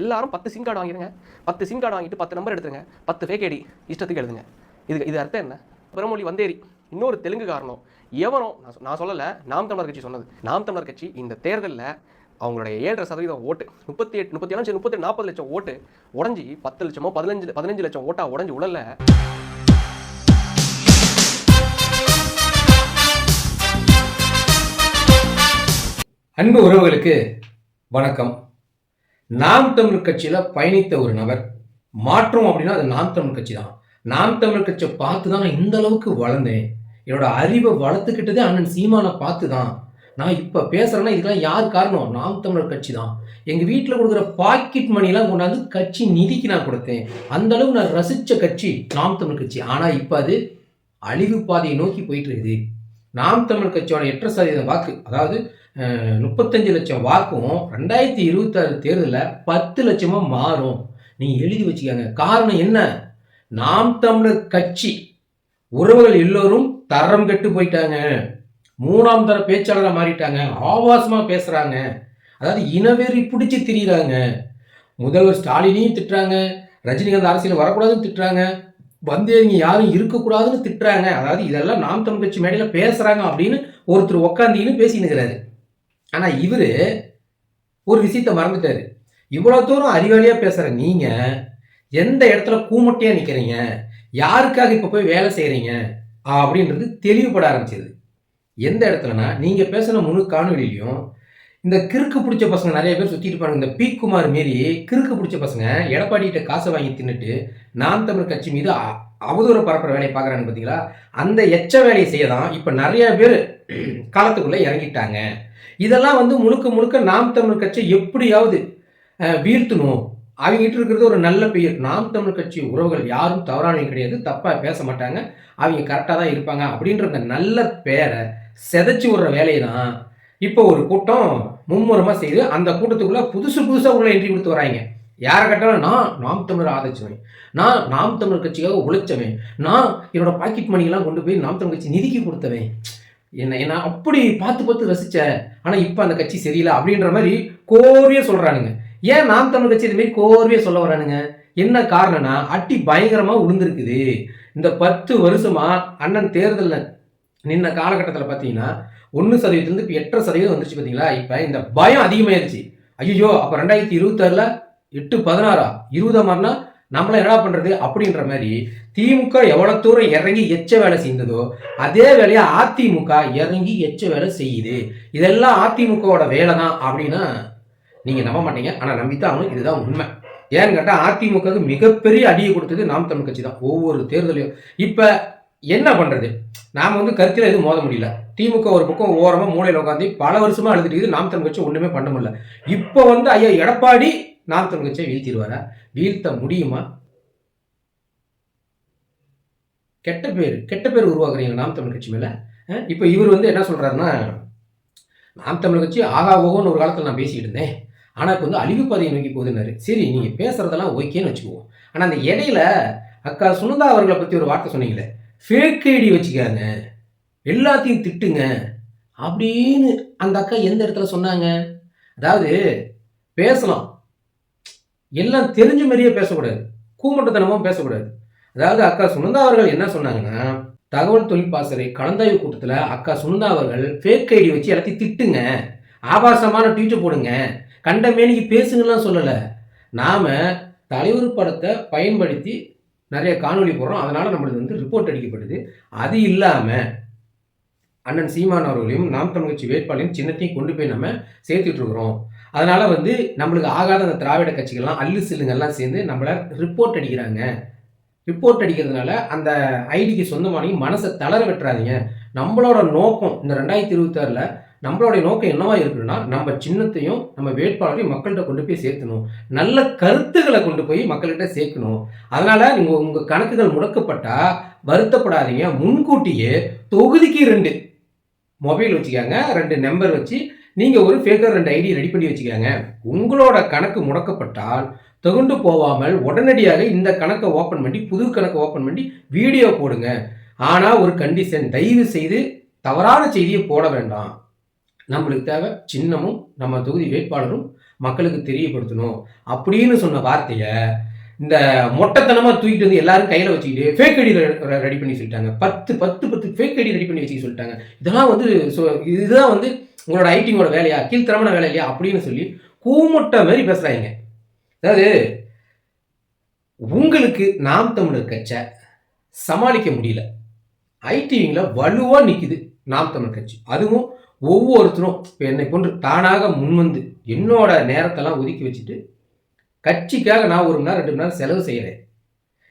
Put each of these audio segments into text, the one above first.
எல்லாரும் 10 sim card வாங்கிடுங்க, 10 sim card வாங்கிட்டு 10 நம்பர் எடுத்துருங்க, 10 ஃபேக் ஐடி இஷ்டத்துக்கு எழுதுங்க. இது அர்த்தம் என்ன? பிறமொழி வந்தேரி இன்னொரு தெலுங்கு காரணம் எவனோ, நான் சொல்லலை, நாம் தமிழர் கட்சி சொன்னது. நாம் தமிழர் கட்சி இந்த தேர்தலில் அவங்களுடைய 7.5% ஓட்டு 38 லட்சம் ஓட்டு உடஞ்சி 10 லட்சமோ 15 லட்சம் ஓட்டா உடஞ்சி உடல. அன்பு உறவுகளுக்கு வணக்கம். நாம் தமிழர் கட்சியில் பயணித்த ஒரு நபர் மாற்றம் அப்படின்னா அது நாம் தமிழர் கட்சி தான். நாம் தமிழர் கட்சியை பார்த்து தான் நான் இந்த அளவுக்கு வளர்ந்தேன். என்னோட அறிவை வளர்த்துக்கிட்டதே அண்ணன் சீமானை பார்த்து தான். நான் இப்போ பேசுகிறேன்னா இதுக்கெல்லாம் யார் காரணம்? நாம் தமிழர் கட்சி தான். எங்கள் வீட்டில் கொடுக்குற பாக்கெட் மணிலாம் கொண்டாந்து கட்சி நிதிக்கு நான் கொடுத்தேன். அந்த அளவுக்கு நான் ரசித்த கட்சி நாம் தமிழர் கட்சி. ஆனால் இப்போ அது அழிவு பாதையை நோக்கி போயிட்டு இருக்குது. நாம் தமிழர் கட்சியோட 8% வாக்கு, அதாவது 35 லட்சம் வாக்கும் 2026 தேர்தலில் 10 லட்சமாக மாறும். நீங்கள் எழுதி வச்சுக்கோங்க. காரணம் என்ன? நாம் தமிழர் கட்சி உறவுகள் எல்லோரும் தரம் கெட்டு போயிட்டாங்க. 3ஆம் தர பேச்சாளராக மாறிட்டாங்க. ஆபாசமாக பேசுகிறாங்க. அதாவது இனவெறி பிடிச்சி திரியிறாங்க. முதல்வர் ஸ்டாலினையும் திட்டுறாங்க, ரஜினிகாந்த் அரசியல் வரக்கூடாதுன்னு திட்டுறாங்க, வந்தேரிங்க யாரும் இருக்கக்கூடாதுன்னு திட்டுறாங்க. அதாவது இதெல்லாம் நாம் தமிழ் கட்சி மேடையில் பேசுகிறாங்க அப்படின்னு ஒருத்தர் உக்காந்தின்னு பேசினுக்கிறாரு. ஆனால் இவர் ஒரு விஷயத்த மறந்துட்டாரு. இவ்வளோ தூரம் அறிவாளியாக பேசுகிற நீங்கள் எந்த இடத்துல கூமட்டையாக நிற்கிறீங்க, யாருக்காக இப்போ போய் வேலை செய்கிறீங்க அப்படின்றது தெளிவுபட ஆரம்பிச்சது. எந்த இடத்துலனா, நீங்கள் பேசின முழு காணொலியிலையும் இந்த கிறுக்கு பிடிச்ச பசங்க நிறைய பேர் சுற்றிட்டு இருப்பாங்க. இந்த பி குமார் மாரி கிறுக்கு பிடிச்ச பசங்க எடப்பாடிகிட்ட காசை வாங்கி தின்னுட்டு நாம் தமிழ் கட்சி மீது அவதூறு பரப்புற வேலையை பார்க்குறாங்க பார்த்தீங்களா? அந்த எச்ச வேலையை செய்ய தான் இப்போ நிறைய பேர் காலத்துக்குள்ளே இறங்கிட்டாங்க. இதெல்லாம் முழுக்க முழுக்க நாம் தமிழ் கட்சியை எப்படியாவது வீழ்த்தணும். அவங்ககிட்ட இருக்கிறது ஒரு நல்ல பெயர். நாம் தமிழ் கட்சி உறவுகள் யாரும் தவறானவங்க கிடையாது, தப்பாக பேச மாட்டாங்க, அவங்க கரெக்டாக தான் இருப்பாங்க அப்படின்ற அந்த நல்ல பேரை செதைச்சி விடுற வேலையை தான் இப்போ ஒரு கூட்டம் மும்முரமாக செய்து அந்த கூட்டத்துக்குள்ளே புதுசாக உள்ள என்ட்ரி கொடுத்து வராங்க. யாரை கட்டாலும் நான் நாம் தமிழர் ஆதரிச்சுவேன், நான் நாம் தமிழர் கட்சிக்காக உழைச்சவேன், நான் என்னோட பாக்கெட் மணியெல்லாம் கொண்டு போய் நாம் தமிழ் கட்சி நிதிக்கு கொடுத்தவேன், என்ன அப்படி பார்த்து ரசித்தேன், ஆனால் இப்போ அந்த கட்சி சரியில்லை அப்படின்ற மாதிரி கோர்வையாக சொல்கிறானுங்க. ஏன் நாம் தமிழ் கட்சி இதுமாரி கோர்வையாக சொல்ல வரானுங்க? என்ன காரணம்னா, அட்டி பயங்கரமாக உளுந்துருக்குது. இந்த 10 வருஷமாக அண்ணன் தேர்தலில் நின்ன காலகட்டத்தில் பார்த்தீங்கன்னா 1% இப்போ 8% வந்துருச்சு பார்த்தீங்களா? இப்போ இந்த பயம் அதிகமாகிடுச்சு. ஐயோ, அப்போ 2026 8 16 20 மாறினா நம்மள என்ன பண்ணுறது அப்படின்ற மாதிரி திமுக எவ்வளோ தூரம் இறங்கி எச்ச வேலை செய்ததோ அதே வேலையை அதிமுக இறங்கி எச்ச வேலை செய்யுது. இதெல்லாம் அதிமுகவோட வேலை தான் அப்படின்னா நீங்கள் நம்ப மாட்டீங்க, ஆனால் நம்பித்தான் ஆகணும். இதுதான் உண்மை. ஏன்னு கேட்டால் அதிமுகவுக்கு மிகப்பெரிய அடியை கொடுத்தது நாம் தமிழ் கட்சி தான் ஒவ்வொரு தேர்தலையும். இப்போ என்ன பண்ணுறது? நாம் கருத்தில் எதுவும் மோத முடியல. திமுக ஒரு பக்கம் ஓரமாக மூலையில் உட்காந்து பல வருஷமாக அழுதுட்டு நாம் தமிழ் கட்சி ஒன்றுமே பண்ண முடியல. இப்போ ஐயா எடப்பாடி நாம் தமிழ் கட்சியை வீழ்த்திடுவாரா? வீழ்த்த முடியுமா? கெட்ட பேர் உருவாக்குறீங்க நாம் தமிழ் கட்சி மேலே. இப்போ இவர் என்ன சொல்கிறாருன்னா, நாம் தமிழ் கட்சி ஆகா ஓகோன்னு ஒரு காலத்தில் நான் பேசிக்கிட்டு இருந்தேன், ஆனால் இப்போ அழிவு பாதையை நோக்கி போகுதுன்னாரு. சரி, நீங்கள் பேசுகிறதெல்லாம் ஓகேன்னு வச்சுக்குவோம். ஆனால் அந்த இடையில அக்கா சுனந்தா அவர்களை பற்றி ஒரு வார்த்தை சொன்னீங்களே, ஃபேக் ஐடி வச்சுக்காங்க, எல்லாத்தையும் திட்டுங்க அப்படின்னு அந்த அக்கா எந்த இடத்துல சொன்னாங்க? அதாவது பேசலாம், எல்லாம் தெரிஞ்ச மாதிரியே பேசக்கூடாது, கூமட்டத்தனமும் பேசக்கூடாது. அதாவது அக்கா சுனந்தா அவர்கள் என்ன சொன்னாங்கன்னா, தகவல் தொழில்பாசறை கலந்தாய்வு கூட்டத்தில் அக்கா சுனந்தா அவர்கள் ஃபேக் ஐடி வச்சு எல்லாத்தையும் திட்டுங்க, ஆபாசமான ட்வீட்டை போடுங்க, கண்ட மேனிக்கு பேசுங்கலாம் சொல்லலை. நாம் தலைவர் படத்தை பயன்படுத்தி நிறைய காணொலி போடுறோம், அதனால் நம்மளுக்கு ரிப்போர்ட் அடிக்கப்படுது. அது இல்லாமல் அண்ணன் சீமான் அவர்களையும் நாம் தமிழ் கட்சி வேட்பாளையும் சின்னத்தையும் கொண்டு போய் நம்ம சேர்த்துட்டு இருக்கிறோம். அதனால் நம்மளுக்கு ஆகாத அந்த திராவிட கட்சிகள்லாம் அல்லு சில்லுங்கள்லாம் சேர்ந்து நம்மளை ரிப்போர்ட் அடிக்கிறாங்க. ரிப்போர்ட் அடிக்கிறதுனால அந்த ஐடிக்கு சொந்தமானி மனசை தளர வெட்டுறாதீங்க. நம்மளோட நோக்கம் இந்த 2026 நம்மளுடைய நோக்கம் என்னவா இருக்குன்னா, நம்ம சின்னத்தையும் நம்ம வேட்பாளரையும் மக்கள்கிட்ட கொண்டு போய் சேர்க்கணும், நல்ல கருத்துக்களை கொண்டு போய் மக்கள்கிட்ட சேர்க்கணும். அதனால் நீங்கள் உங்கள் கணக்குகள் முடக்கப்பட்டால் வருத்தப்படாதீங்க. முன்கூட்டியே தொகுதிக்கு 2 மொபைல் வச்சுக்காங்க, 2 நம்பர் வச்சு நீங்கள் ஒரு ஃபேக்கர் 2 ஐடி ரெடி பண்ணி வச்சுக்காங்க. உங்களோட கணக்கு முடக்கப்பட்டால் தகுண்டு போகாமல் உடனடியாக இந்த கணக்கை ஓப்பன் பண்ணி புது கணக்கை ஓப்பன் பண்ணி வீடியோ போடுங்க. ஆனால் ஒரு கண்டிஷன், தயவு செய்து தவறான செய்தியை போட வேண்டாம். நம்மளுக்கு தேவை சின்னமும் நம்ம தொகுதி வேட்பாளரும் மக்களுக்கு தெரியப்படுத்தணும் அப்படின்னு சொன்ன வார்த்தையை இந்த மொட்டைத்தனமா தூக்கிட்டு வந்து எல்லாரும் கையில வச்சுக்கிட்டு ஃபேக் ஐடி ரெடி பண்ணி சொல்லிட்டாங்க. 10 ஃபேக் ஐடி ரெடி பண்ணி வச்சுக்க சொல்லிட்டாங்க. இதெல்லாம் வந்து இதுதான் வந்து உங்களோட ஐடிங்கோட வேலையா, கீழ்த்தரமான வேலை இல்லையா அப்படின்னு சொல்லி கூமுட்டை மாதிரி பேசுறாங்க. அதாவது உங்களுக்கு நாம் தமிழர் கட்சி சமாளிக்க முடியல. ஐடிவிங்ல வலுவா நிக்குது நாம் தமிழர் கட்சி. அதுவும் ஒவ்வொருத்தரும் இப்போ என்னை போன்று தானாக முன்வந்து என்னோட நேரத்தெல்லாம் ஒதுக்கி வச்சுட்டு கட்சிக்காக நான் 1 மணி நேரம் 2 மணி நேரம் செலவு செய்கிறேன்.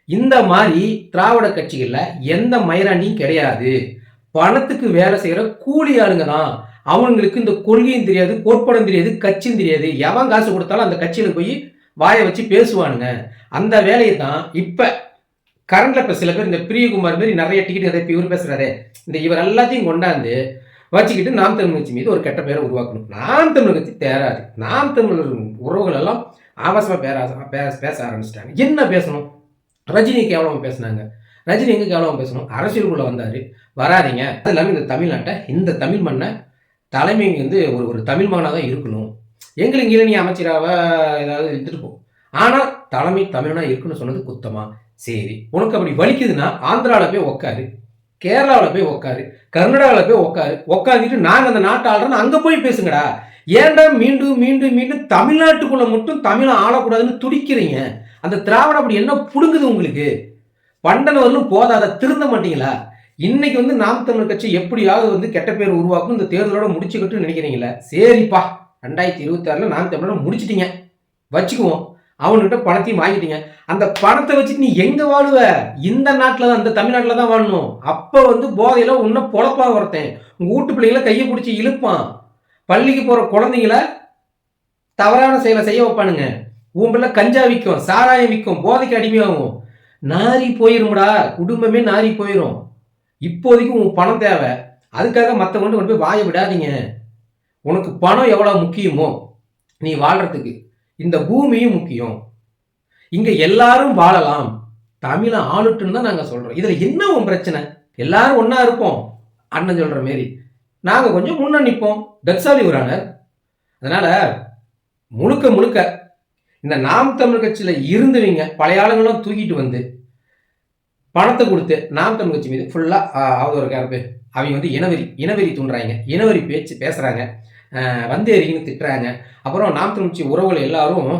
இந்த மாதிரி திராவிட கட்சிகளில் எந்த மயிராண்டியும் கிடையாது. பணத்துக்கு வேலை செய்கிற கூலி ஆளுங்க தான். அவங்களுக்கு இந்த கொள்கையும் தெரியாது, கோட்பாடும் தெரியாது, கட்சியும் தெரியாது. எவன் காசு கொடுத்தாலும் அந்த கட்சியில் போய் வாயை வச்சு பேசுவானுங்க. அந்த வேலையை தான் இப்போ கரண்ட்ல இப்போ சில பேர் இந்த பிரியகுமார் மாதிரி நிறைய டிக்கெட் அதை இப்போ இவர் பேசுறாரு, இந்த இவர் எல்லாத்தையும் கொண்டாந்து வச்சுக்கிட்டு நாம் தமிழ் கட்சி மீது ஒரு கெட்ட பேரை உருவாக்கணும். நாம் தமிழ் கட்சி தேராது. நாம் தமிழர் உறவுகள் எல்லாம் ஆபாசமா பேச ஆரம்பிச்சிட்டாங்க. என்ன பேசணும்? ரஜினி கேவலமா பேசினாங்க. ரஜினி எங்க கேவலமா பேசணும்? அரசியலுக்குள்ள வந்தாரு. வராதிங்க. அது இல்லாமல் இந்த தமிழ்நாட்டை, இந்த தமிழ் மண்ணை தலைமை வந்து ஒரு தமிழ் மகனாக தான் இருக்கணும். எங்களுக்கு இளநீ அமைச்சராக ஏதாவது எடுத்துட்டு போ, ஆனால் தலைமை தமிழனா இருக்குன்னு சொன்னது குத்தமா? சரி, உனக்கு அப்படி வலிக்குதுன்னா ஆந்திராவில் போய் உக்காரு, கேரளாவில் போய் உக்காரு, கர்நாடகாவில் போய் உக்காந்துட்டு நாங்கள் அந்த நாட்டை ஆளுறோம் அங்கே போய் பேசுங்கடா. ஏன்டா மீண்டும் மீண்டும் மீண்டும் தமிழ்நாட்டுக்குள்ள மட்டும் தமிழை ஆளக்கூடாதுன்னு துடிக்கிறீங்க? அந்த திராவிடம் அப்படி என்ன புடுங்குது உங்களுக்கு? பண்டனவர்களும் போதாத திருந்த மாட்டீங்களா? இன்னைக்கு வந்து நாம் தமிழர் கட்சி எப்படியாவது வந்து கெட்ட பேர் உருவாக்கணும், இந்த தேர்தலோட முடிச்சுக்கிட்டு நினைக்கிறீங்களா? சரிப்பா, 2026 நாம் தமிழோட முடிச்சிட்டீங்க வச்சுக்குவோம். அவன்கிட்ட பணத்தையும் வாங்கிட்டீங்க. அந்த பணத்தை வச்சுட்டு நீ எங்க வாழுவ? இந்த நாட்டில் தான், இந்த தமிழ்நாட்டில் தான் வாழணும். அப்போ வந்து போதையில உன்ன பொழப்பா ஒருத்தன் உங்க வீட்டு பிள்ளைங்கள கையை பிடிச்சி இழுப்பான். பள்ளிக்கு போற குழந்தைங்கள தவறான செயலை செய்ய வைப்பானுங்க. உன் பிள்ளை கஞ்சா விற்கும், சாராயம் விற்கும், போதைக்கு அடிமையாகும். நாரி போயிரும்டா, குடும்பமே நாரி போயிடும். இப்போதைக்கு உன் பணம் தேவை. அதுக்காக மற்றவங்க கொண்டு போய் வாய விடாதீங்க. உனக்கு பணம் எவ்வளவு முக்கியமோ நீ வாழ்றதுக்கு இந்த பூமியும் முக்கியம். இங்க எல்லாரும் வாழலாம், தமிழ ஆளுட்டுன்னு தான் நாங்க சொல்றோம். இதுல என்ன உன் பிரச்சனை? எல்லாரும் ஒன்னா இருப்போம், அண்ணன் சொல்ற மாரி நாங்க கொஞ்சம் முன்ன நிற்போம். தட்சாலி உரானர். அதனால முழுக்க முழுக்க இந்த நாம் தமிழ் கட்சியில இருந்துவீங்க பழைய ஆளுங்களும் தூக்கிட்டு வந்து பணத்தை கொடுத்து நாம் தமிழ் கட்சி மீது ஃபுல்லா அவதூறு கரப்பு. அவங்க வந்து இனவெறி தூண்டுறாங்க, இனவெறி பேச்சு பேசுறாங்க, வந்தேறின்னு திட்டுறாங்க. அப்புறம் நாம் தமிழ் கட்சி உறவுகள் எல்லாரும்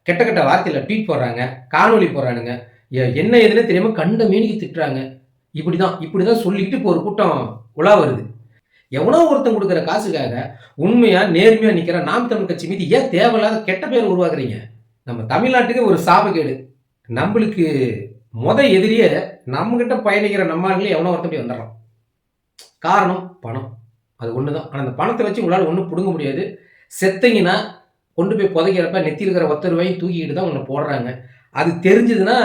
கெட்ட கெட்ட வார்த்தையில ட்வீட் போடுறாங்க, காணொலி போடுறானுங்க, என்ன எதுன்னு தெரியாம கண்ட மேனிக்கு திட்டுறாங்க. இப்படிதான் சொல்லிக்கிட்டு இப்போ ஒரு கூட்டம் உலா வருது. எவனோ ஒருத்தன் கொடுக்குற காசுக்காக உண்மையா நேர்மையா நிக்கிற நாம் தமிழ் கட்சி மீது ஏன் தேவையில்லாத கெட்ட பேர் உருவாக்குறீங்க? நம்ம தமிழ்நாட்டுக்கு ஒரு சாபக்கேடு. நம்மளுக்கு எதிரியே நம்ம கிட்ட பயணிக்கிற நம்மளே எவனோ ஒருத்தன் வந்துடுறான். காரணம் பணம். அது ஒண்ணுதான். ஆனா அந்த பணத்தை வச்சு உங்களால ஒன்றும் பிடுங்க முடியாது. செத்தீங்கன்னா கொண்டு போய் புதைக்கிறப்ப நெத்தியில் இருக்கிற 10 ரூபாயும் தூக்கிக்கிட்டு தான் உன்னை போடுறாங்க. அது தெரிஞ்சதுன்னா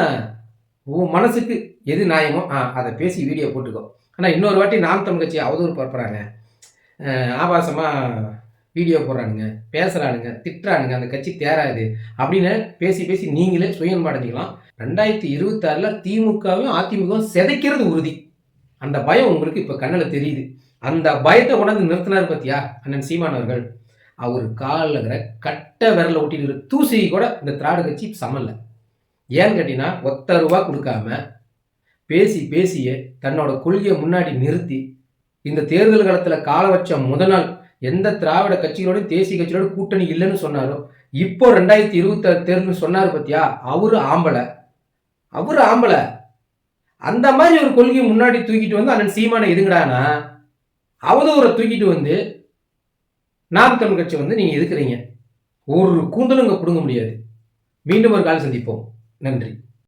உன் மனசுக்கு எது நியாயமோ அதை பேசி வீடியோ போட்டுக்கோ. ஆனால் இன்னொரு வாட்டி நாம் தமிழ் கட்சி அவதூறு பரப்புறாங்க, ஆபாசமாக வீடியோ போடுறானுங்க, பேசுகிறானுங்க, திட்டுறானுங்க, அந்த கட்சி தேராது அப்படின்னு பேசி நீங்களே சுயன்பு அடைஞ்சிக்கலாம். 2026 திமுகவும் அதிமுகவும் சிதைக்கிறது உறுதி. அந்த பயம் உங்களுக்கு இப்போ கண்ணில் தெரியுது. அந்த பயத்தை கொண்டாந்து நிறுத்தினார் பத்தியா அண்ணன் சீமான் அவர்கள். அவர் காலில் இருக்கிற கட்ட விரலை ஒட்டிட்டு தூசி கூட இந்த திராவிட கட்சி சமல்ல. ஏன்னு கேட்டீங்கன்னா ₹1 கொடுக்காம பேசியே தன்னோட கொள்கையை முன்னாடி நிறுத்தி இந்த தேர்தல் காலத்தில் கால வச்ச முதல் நாள் எந்த திராவிட கட்சிகளோட தேசிய கட்சிகளோட கூட்டணி இல்லைன்னு சொன்னாரோ, இப்போ 2026 தேர்தல் சொன்னார் பத்தியா, அவரு ஆம்பளை. அந்த மாதிரி ஒரு கொள்கையை முன்னாடி தூக்கிட்டு வந்து அண்ணன் சீமானை எதுங்கடானா அவதூறை தூக்கிட்டு வந்து நாம் தமிழ் கட்சி வந்து நீங்க எதுக்குறீங்க? ஒரு கூந்தலும் இங்க பிடுங்க முடியாது. மீண்டும் ஒரு கால் சந்திப்போம். நன்றி.